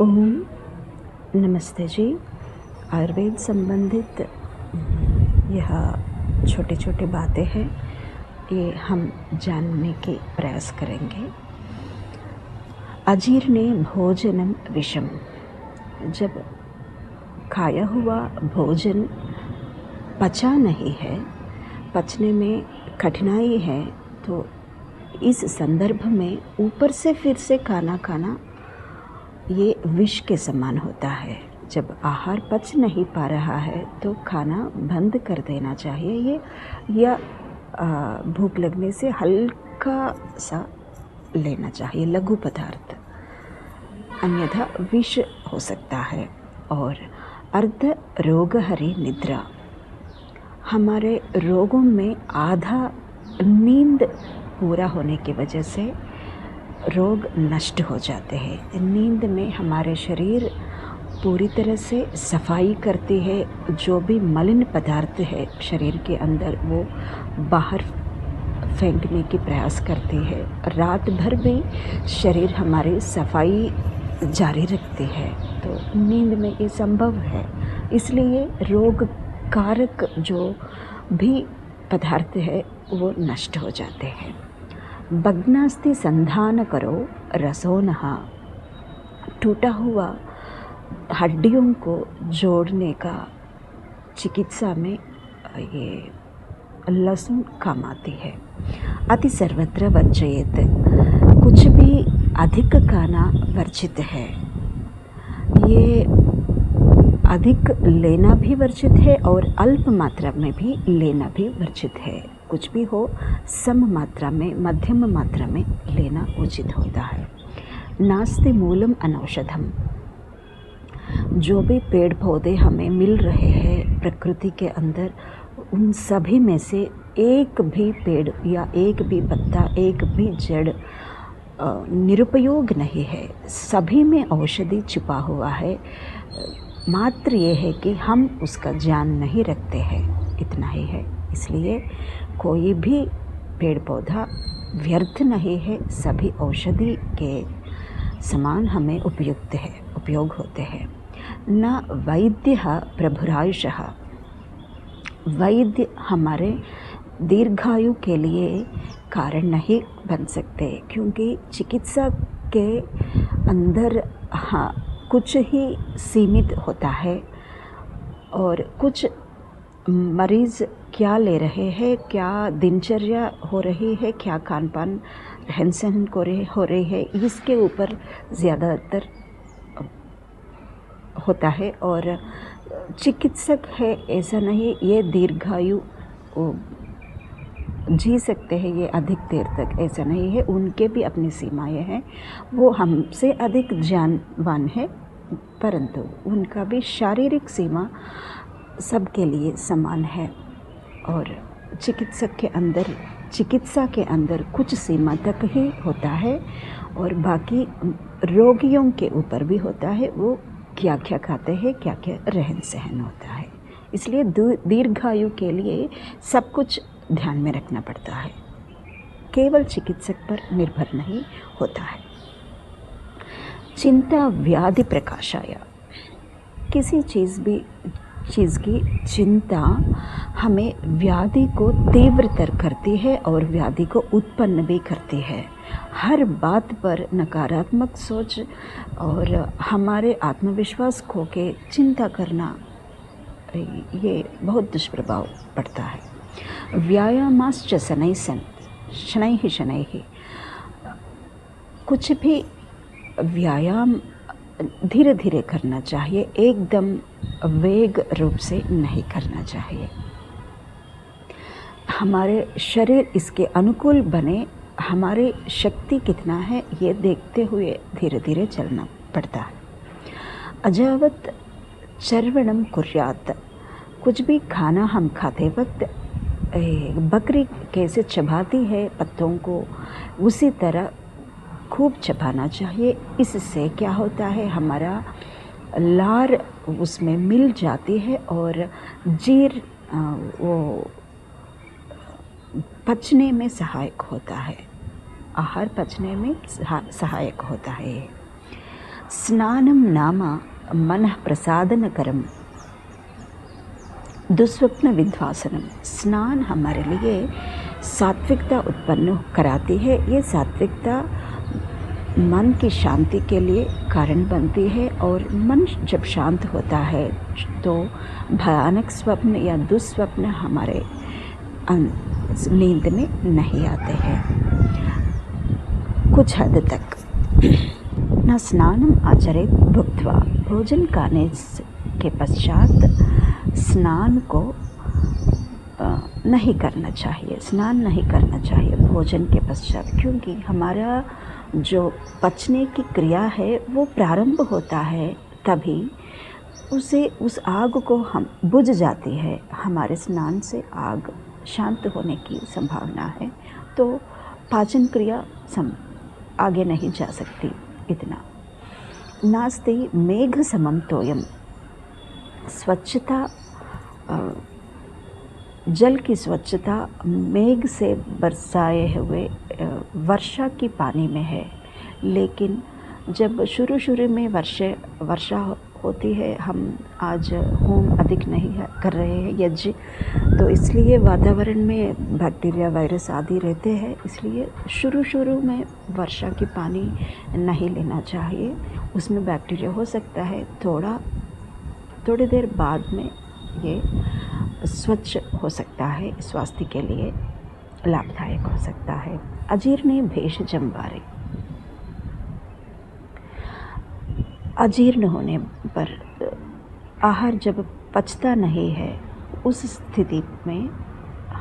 ओम नमस्ते जी। आयुर्वेद संबंधित यह छोटे छोटे बातें हैं, ये हम जानने के प्रयास करेंगे। अजीर्णे भोजनम विषम। जब खाया हुआ भोजन पचा नहीं है, पचने में कठिनाई है, तो इस संदर्भ में ऊपर से फिर से खाना खाना ये विष के समान होता है। जब आहार पच नहीं पा रहा है तो खाना बंद कर देना चाहिए ये, या भूख लगने से हल्का सा लेना चाहिए, लघु पदार्थ, अन्यथा विष हो सकता है। और अर्ध रोगहरि निद्रा, हमारे रोगों में आधा नींद पूरा होने की वजह से रोग नष्ट हो जाते हैं। नींद में हमारे शरीर पूरी तरह से सफाई करती है, जो भी मलिन पदार्थ है शरीर के अंदर वो बाहर फेंकने की प्रयास करती है। रात भर भी शरीर हमारी सफाई जारी रखती है, तो नींद में ये संभव है। इसलिए रोग कारक जो भी पदार्थ है वो नष्ट हो जाते हैं। भग्नास्ति संधान करो रसो नहा, टूटा हुआ हड्डियों को जोड़ने का चिकित्सा में ये लहसुन काम आती है। अति सर्वत्र वर्जयेत, कुछ भी अधिक खाना वर्जित है। ये अधिक लेना भी वर्जित है और अल्प मात्रा में भी लेना भी वर्जित है। कुछ भी हो सम मात्रा में, मध्यम मात्रा में लेना उचित होता है। नास्ति मूलम अनौषधम, जो भी पेड़ पौधे हमें मिल रहे हैं प्रकृति के अंदर, उन सभी में से एक भी पेड़ या एक भी पत्ता, एक भी जड़ निरुपयोग नहीं है। सभी में औषधि छुपा हुआ है, मात्र ये है कि हम उसका ज्ञान नहीं रखते हैं, इतना ही है। इसलिए कोई भी पेड़ पौधा व्यर्थ नहीं है, सभी औषधि के समान हमें उपयुक्त है, उपयोग होते हैं। न वैद्यः प्रभुरायुषः, वैद्य हमारे दीर्घायु के लिए कारण नहीं बन सकते, क्योंकि चिकित्सा के अंदर कुछ ही सीमित होता है और कुछ मरीज़ क्या ले रहे हैं, क्या दिनचर्या हो रही है, क्या खान पान रहन सहन हो रही है, इसके ऊपर ज़्यादातर होता है। और चिकित्सक है ऐसा नहीं ये दीर्घायु जी सकते हैं, ये अधिक देर तक, ऐसा नहीं है। उनके भी अपनी सीमाएं हैं, वो हमसे अधिक ज्ञानवान है, परंतु उनका भी शारीरिक सीमा सबके लिए समान है। और चिकित्सक के अंदर, चिकित्सा के अंदर कुछ सीमा तक ही होता है और बाकी रोगियों के ऊपर भी होता है, वो क्या क्या खाते हैं, क्या क्या रहन सहन होता है। इसलिए दीर्घायु के लिए सब कुछ ध्यान में रखना पड़ता है, केवल चिकित्सक पर निर्भर नहीं होता है। चिंता व्याधि प्रकाशाय, किसी चीज़ की चिंता हमें व्याधि को तीव्रतर करती है और व्याधि को उत्पन्न भी करती है। हर बात पर नकारात्मक सोच और हमारे आत्मविश्वास खो के चिंता करना, ये बहुत दुष्प्रभाव पड़ता है। व्यायामाश्च शनैः शनैः, कुछ भी व्यायाम धीरे धीरे करना चाहिए, एकदम वेग रूप से नहीं करना चाहिए। हमारे शरीर इसके अनुकूल बने, हमारी शक्ति कितना है ये देखते हुए धीरे धीरे चलना पड़ता है। अजावत चर्वणम कुर्यात, कुछ भी खाना हम खाते वक्त बकरी कैसे चबाती है पत्तों को, उसी तरह खूब चबाना चाहिए। इससे क्या होता है, हमारा लार उसमें मिल जाती है और जीर वो पचने में सहायक होता है, आहार पचने में सहायक होता है। स्नानं नाम मनः प्रसादनकरम दुस्वप्न विध्वासनम। स्नान हमारे लिए सात्विकता उत्पन्न कराती है। ये सात्विकता मन की शांति के लिए कारण बनती है, और मन जब शांत होता है तो भयानक स्वप्न या दुस्वप्न हमारे नींद में नहीं आते हैं कुछ हद तक। न स्नानम आचरेत भुक्त्वा, भोजन खाने के पश्चात स्नान को नहीं करना चाहिए, स्नान नहीं करना चाहिए भोजन के पश्चात, क्योंकि हमारा जो पचने की क्रिया है वो प्रारंभ होता है तभी उसे उस आग को हम बुझ जाती है। हमारे स्नान से आग शांत होने की संभावना है, तो पाचन क्रिया आगे नहीं जा सकती। इतना नास्ति मेघ समम तोयम, स्वच्छता जल की स्वच्छता मेघ से बरसाए हुए वर्षा की पानी में है, लेकिन जब शुरू में वर्षा होती है, हम आज होम अधिक नहीं कर रहे हैं यज्ञ, तो इसलिए वातावरण में बैक्टीरिया वायरस आदि रहते हैं, इसलिए शुरू में वर्षा की पानी नहीं लेना चाहिए। उसमें बैक्टीरिया हो सकता है, थोड़ी देर बाद में ये स्वच्छ हो सकता है, स्वास्थ्य के लिए लाभदायक हो सकता है। अजीर्णे भेषजम वारे, अजीर्ण होने पर आहार जब पचता नहीं है, उस स्थिति में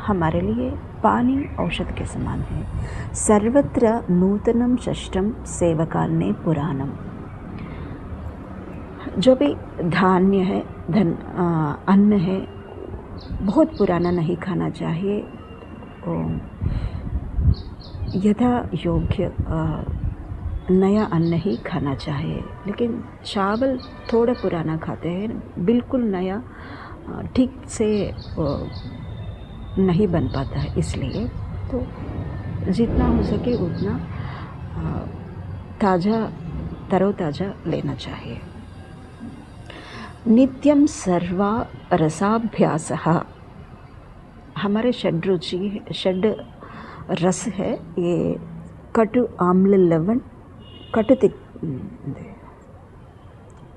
हमारे लिए पानी औषध के समान है। सर्वत्र नूतनम षष्ठम सेवकान्ने पुराणम, जो भी धान्य है, अन्न है, बहुत पुराना नहीं खाना चाहिए। यथा योग्य नया अन्न ही खाना चाहिए। लेकिन चावल थोड़ा पुराना खाते हैं, बिल्कुल नया ठीक से नहीं बन पाता है, इसलिए तो जितना हो सके उतना तरोताज़ा लेना चाहिए। नित्यम सर्वा रसाभ्यासः, हमारे षड रस है, ये कटु आम्ल लवण कटु तिक्त,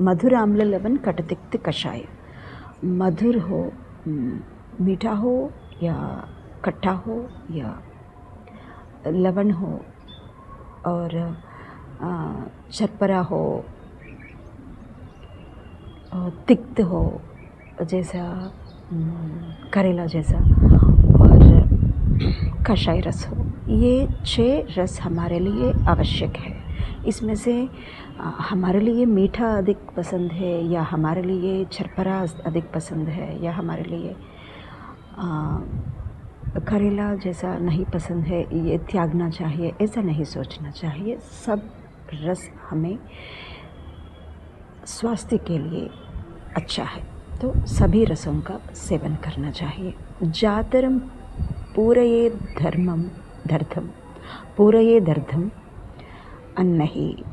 मधुर आम्ल लवण कटु तिक्त कषाय। मधुर हो, मीठा हो या खट्टा हो या लवण हो, और चरपरा हो, तिक्त हो, जैसा करेला जैसा, और कषाय रस हो। ये 6 रस हमारे लिए आवश्यक है। इसमें से हमारे लिए मीठा अधिक पसंद है, या हमारे लिए छरपरा अधिक पसंद है, या हमारे लिए करेला जैसा नहीं पसंद है, ये त्यागना चाहिए, ऐसा नहीं सोचना चाहिए। सब रस हमें स्वास्थ्य के लिए अच्छा है, तो सभी रसों का सेवन करना चाहिए। जातरम पूरये दर्धम अन्न ही,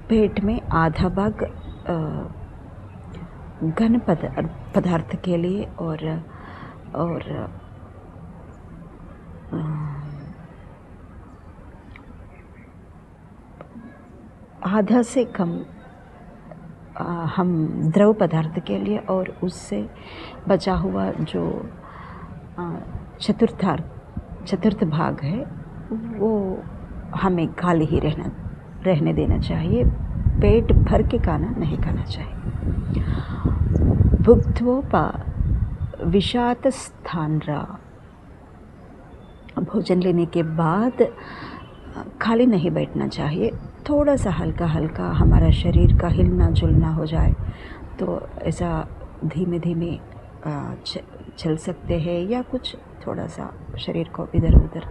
पेट में आधा भाग घन पदार्थ के लिए और आधा से कम हम द्रव पदार्थ के लिए, और उससे बचा हुआ जो चतुर्थ भाग है वो हमें खाली ही रहने देना चाहिए। पेट भर के खाना नहीं खाना चाहिए। भुक्त्वोपा विषातस्थानरा, भोजन लेने के बाद खाली नहीं बैठना चाहिए। थोड़ा सा हल्का हमारा शरीर का हिलना जुलना हो जाए तो ऐसा धीमे चल सकते हैं, या कुछ थोड़ा सा शरीर को इधर उधर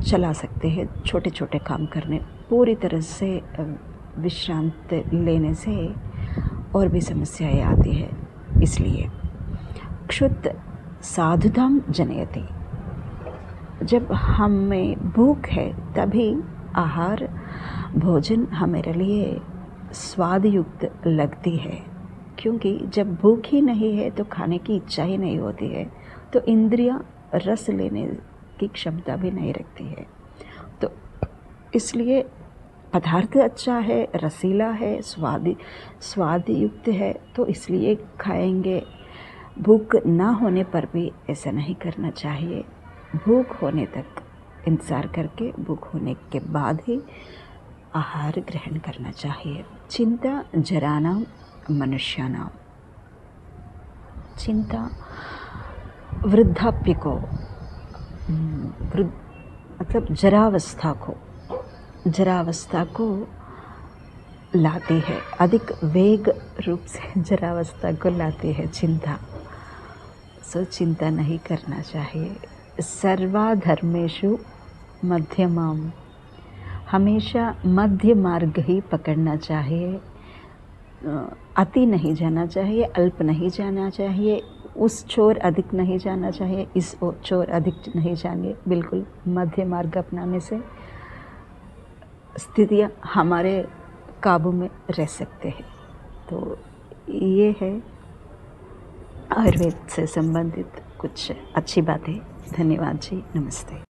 चला सकते हैं। छोटे काम करने, पूरी तरह से विश्रांत लेने से और भी समस्याएं आती है। इसलिए क्षुत् साधुतां जनयति, जब हमें भूख है तभी आहार भोजन हमारे लिए स्वादयुक्त लगती है, क्योंकि जब भूख ही नहीं है तो खाने की इच्छा ही नहीं होती है, तो इंद्रियां रस लेने की क्षमता भी नहीं रखती है। तो इसलिए पदार्थ अच्छा है, रसीला है, स्वादयुक्त है, तो इसलिए खाएंगे। भूख ना होने पर भी ऐसा नहीं करना चाहिए। भूख होने तक इंतज़ार करके भूख होने के बाद ही आहार ग्रहण करना चाहिए। चिंता जरानां मनुष्याणां, चिंता वृद्धाप्य को, मतलब जरावस्था को लाती है, अधिक वेग रूप से जरावस्था को लाती है चिंता। सो चिंता नहीं करना चाहिए। सर्वाधर्मेषु मध्यमाम, हमेशा मध्य मार्ग ही पकड़ना चाहिए। अति नहीं जाना चाहिए, अल्प नहीं जाना चाहिए, उस छोर अधिक नहीं जाना चाहिए, इस छोर अधिक नहीं जानिए। बिल्कुल मध्य मार्ग अपनाने से स्थितियाँ हमारे काबू में रह सकते हैं। तो ये है आयुर्वेद से संबंधित कुछ अच्छी बातें। धन्यवाद जी, नमस्ते।